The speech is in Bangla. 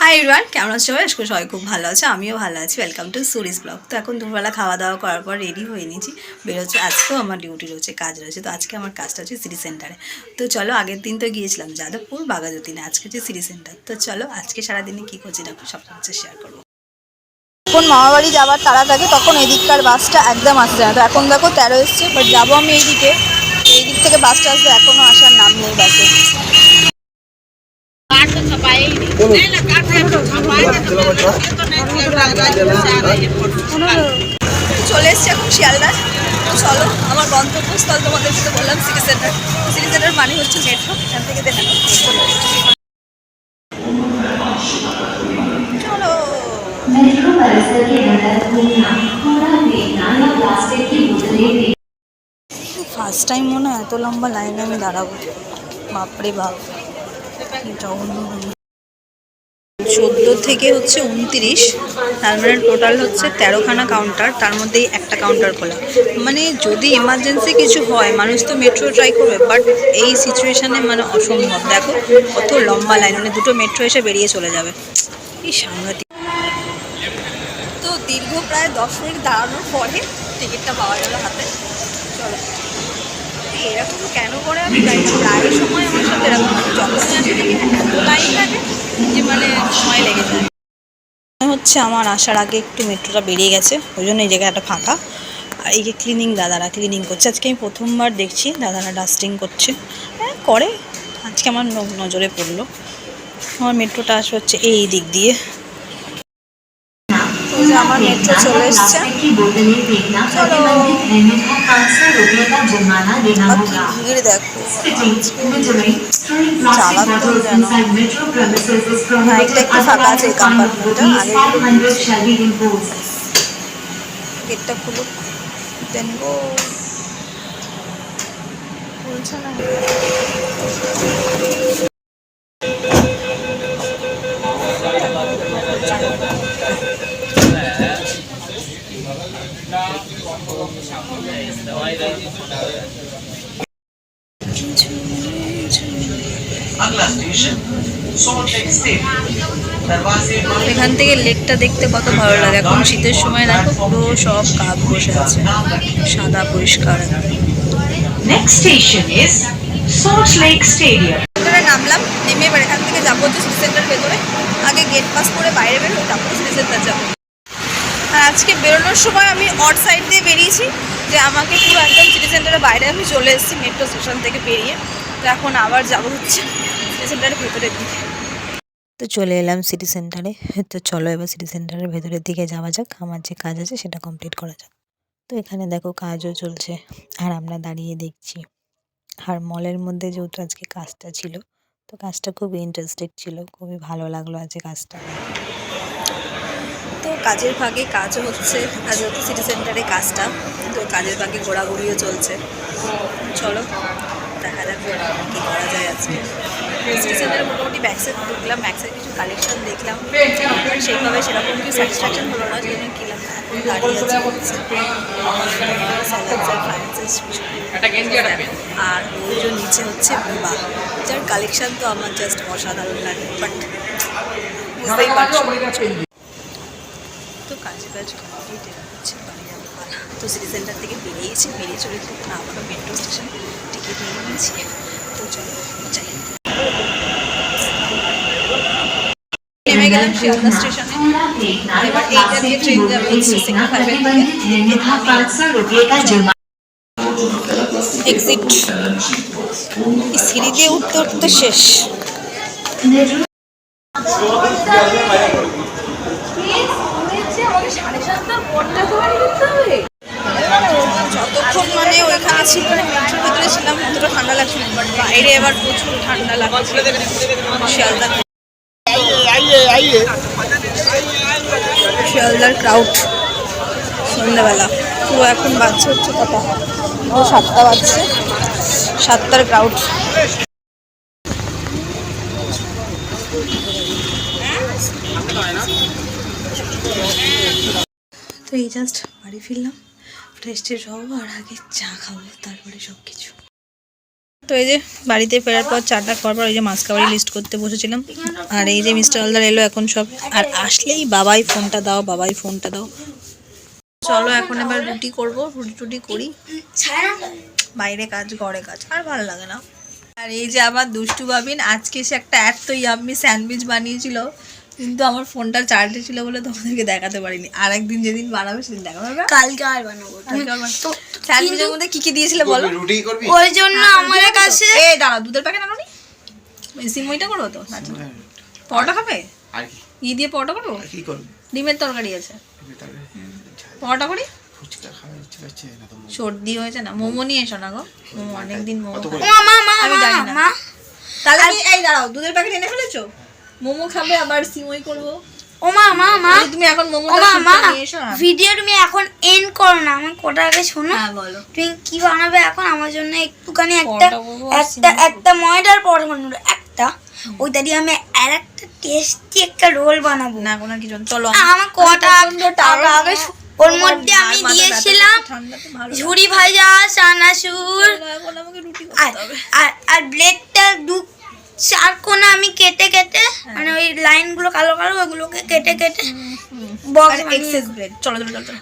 হাই এভরিওয়ান, কেমন আছো সবাই? আজকে সবাই খুব ভালো আছে, আমিও ভালো আছি। Welcome to Suri's blog. তো এখন দুপুরবেলা খাওয়া দাওয়া করার পর রেডি হয়ে নিয়েছি, বেরোচ্ছে। আজকেও আমার ডিউটি রয়েছে, কাজ রয়েছে। তো আজকে আমার কাজটা হচ্ছে সিটি সেন্টারে। তো চলো, আগের দিন তো গিয়েছিলাম যাদবপুর বাঘাযতীনে, আজকে হচ্ছে সিটি সেন্টার। তো চলো আজকে সারাদিনে কী করছি না সব হচ্ছে শেয়ার করবো। যখন মামাবাড়ি যাওয়ার তারা থাকে তখন এদিককার বাসটা একদম আসছে না। তো এখন দেখো 13 এসছে, বাট যাবো আমি এইদিকে। এই দিক থেকে বাসটা আসবে, এখনও আসার নাম নেই বাসে। চলে এসছি এখন শিয়ালদা। চলো, আমার গন্তব্যস্থল তোমাদের সাথে বললাম সিটি সেন্টার। সিটি সেন্টার মানে হচ্ছে মেট্রো, এখান থেকে দেখানো। চলো, ফার্স্ট টাইম মনে হয় এত লম্বা লাইনে আমি দাঁড়াবো। বাপরে বাপ, জঘন্য। 14 থেকে হচ্ছে 29, তার মানে টোটাল হচ্ছে 13খানা কাউন্টার, তার মধ্যেই একটা কাউন্টার খোলা। মানে যদি এমার্জেন্সি কিছু হয়, মানুষ তো মেট্রো ট্রাই করবে, বাট এই সিচুয়েশানে মানে অসম্ভব। দেখো কত লম্বা লাইন, মানে দুটো মেট্রো এসে বেরিয়ে চলে যাবে। এই সাংঘাতিক। তো দীর্ঘ প্রায় 10 মিনিট দাঁড়ানোর পরে টিকিটটা পাওয়া গেল হাতে। চলো, এরকম কেন করে আমি যাই না, প্রায় সময় আমার সাথে এরকম যখনই আমি দেখি এত লাইন থাকে যে মানে সময় লেগে যায়। মনে হচ্ছে আমার আসার আগে একটু মেট্রোটা বেরিয়ে গেছে, ওই জন্য এই জায়গাটা ফাঁকা। আর এই যে ক্লিনিং দাদারা ক্লিনিং করছে, আজকে আমি প্রথমবার দেখছি দাদারা ডাস্টিং করছে। হ্যাঁ করে, আজকে আমার নজরে পড়লো। আমার মেট্রোটা আসবে হচ্ছে এই দিক দিয়ে। আমার মেট্রো চলে এসছে। ভিড় দেখো, জ্বালাতন যেন। হ্যাঁ, এটা একটু ফাঁকা আছে এই কম্পার্টমেন্টটা। আগে গেটটা খুলুক, দেন গো। খুলছে না। এখান থেকে লেকটা দেখতে কত ভালো লাগে। এখন শীতের সময় দেখো পুরো সব কাক বসে আছে, সাদা পরিষ্কার। Next station is salt lake stadium. নামলাম, নেমে এবার এখান থেকে যাবো হচ্ছে সিটি সেন্টার ভেতরে। আগে গেট পাস করে বাইরে বেরোবো, তারপর সিটি সেন্টার যাবো। আর আজকে বেরোনোর সময় আমি অট সাইড দিয়ে বেরিয়েছি, যে আমাকে পুরো একদম সিটি সেন্টারের বাইরে আমি চলে এসেছি মেট্রো স্টেশন থেকে বেরিয়ে। তো এখন আবার যাবো হচ্ছে সিটি সেন্টারের ভেতরের দিকে। তো চলে এলাম সিটি সেন্টারে। তো চলো এবার সিটি সেন্টারের ভেতরের দিকে যাওয়া যাক, আমার যে কাজ আছে সেটা কমপ্লিট করা যাক। তো এখানে দেখো কাজও চলছে আর আমরা দাঁড়িয়ে দেখছি। আর মলের মধ্যে যেহেতু আজকে কাজটা ছিল, তো কাজটা খুব ইন্টারেস্টিং ছিল, খুবই ভালো লাগলো আজকে কাজটা। তো কাজের ফাঁকে কাজও হচ্ছে, আজ হচ্ছে সিটি সেন্টারে কাজটা। তো কাজের ফাঁকে ঘোরাঘুরিও চলছে। চলো দেখা যাক কী করা যায় আজকে। সিটি সেন্টারে মোটামুটি ব্যাকসাইড ঢুকলাম, ব্যাকসাইড কিছু কালেকশন দেখলাম, সেইভাবে সেরকম কিছু স্যাটিসফ্যাকশন হলো না, যেন কিনলাম। এখন দাঁড়িয়ে আছে হচ্ছে আর ওই যে নিচে হচ্ছে বিবাহ, যার কালেকশন তো আমার জাস্ট অসাধারণ লাগে, বাট বুঝতেই পারছো। তো কাজে কাজ কমপ্লিট, হচ্ছে বাড়ি যাবো পালা। তো সিটি সেন্টার থেকে বেরিয়েছি, বেরিয়ে চলে না আবারও মেট্রো স্টেশন টিকিট নিয়ে নিয়েছি। তো চলো যাই। নেমে গেলাম শিয়ালদা স্টেশনে। এবার এইটা দিয়ে ট্রেন যাবে হচ্ছে সেক্টর 5 এক্সিট। সিঁড়ি দিয়ে উঠতে উঠতে শেষ। যতক্ষণ মানে ওইখানে ছিল, মেট্রোর ভিতরে ছিলাম, অতটা ঠান্ডা লাগছিল, বাট বাইরে এবার প্রচুর ঠান্ডা লাগছে শিয়ালদা। শিয়ালদার ক্রাউড সন্ধ্যাবেলা পুরো, এখন বাজছে হচ্ছে কটা, 7টা বাজছে, 7টার ক্রাউড। তো এই জাস্ট বাড়ি ফিরলাম, ফ্রেশ ট্রেশ হবো আর আগে চা খাবো, তারপরে সব কিছু। তো এই যে বাড়িতে ফেরার পর চাটা খাওয়ার পর এই যে মাছ খাবারই লিস্ট করতে বসেছিলাম। আর এই যে মিস্টার হালদার এলো এখন সব, আর আসলেই বাবাই ফোনটা দাও, বাবাই ফোনটা দাও। চলো এখন এবার রুটি করবো, রুটি টুটি করি, বাইরে কাজ ঘরে কাজ আর ভালো লাগে না। আর এই যে আমার দুষ্টু বাবিন আজকে সে একটা এত ইয়াম্মি স্যান্ডউইচ বানিয়েছিল, কিন্তু আমার ফোনটা চার্জে ছিল বলে তোমাদেরকে দেখাতে পারিনি। আর একদিন যেদিন বানাবে সেদিন দেখাবো, কালকে আর বানাবো। তো স্যান্ডউইচের মধ্যে কি কি দিয়েছিলে বলো? রুটি করবি? ওই জন্য আমাদের কাছে এই দাঁড়া, দুধের প্যাকেট আনো নি? সিমইটা করবো তো? আচ্ছা পরোটা খাবে? আর কি ঘি দিয়ে পরোটা করবো? কি করবি? ডিমের তরকারি আছে, পরোটা করি। ফুচকা খাওয়ার ইচ্ছে করছে না তো? সর্দি হয়েছে না, মোমো নিয়ে এসো না গো, মোমো অনেকদিন মোমো খাই। আমি জানি না। তাহলে কি এই দাঁড়াও, দুধের প্যাকেট এনে ফেলেছো? মোমো খাবে আবার সিমই করবো। ও মা মা মা তুমি এখন মোমো নিয়ে এসো না। ভিডিও তুমি এখন এন্ড করো না, আমার কোটা আগে শোনো। হ্যাঁ বলো। তুমি কি বানাবে এখন? আমার জন্য একটুখানি পরোটা একটা ময়দার পরোটা বানাবো, একটা ওইটা দিয়ে আমি আর একটা টেস্টি একটা রোল বানাবো। না কোনো কিছু চলো। আমার কোটা টাকা আগে ওর মধ্যে আমি দিয়েছিলাম ঝুরি ভাজা, চানাচুর, আর ব্লেডটা চার কোনা আমি কেটে কেটে মানে ওই লাইনগুলো কালো কালো ওগুলোকে কেটে কেটে বক্স এক্সেস ব্রেড। চলো চলো চলো।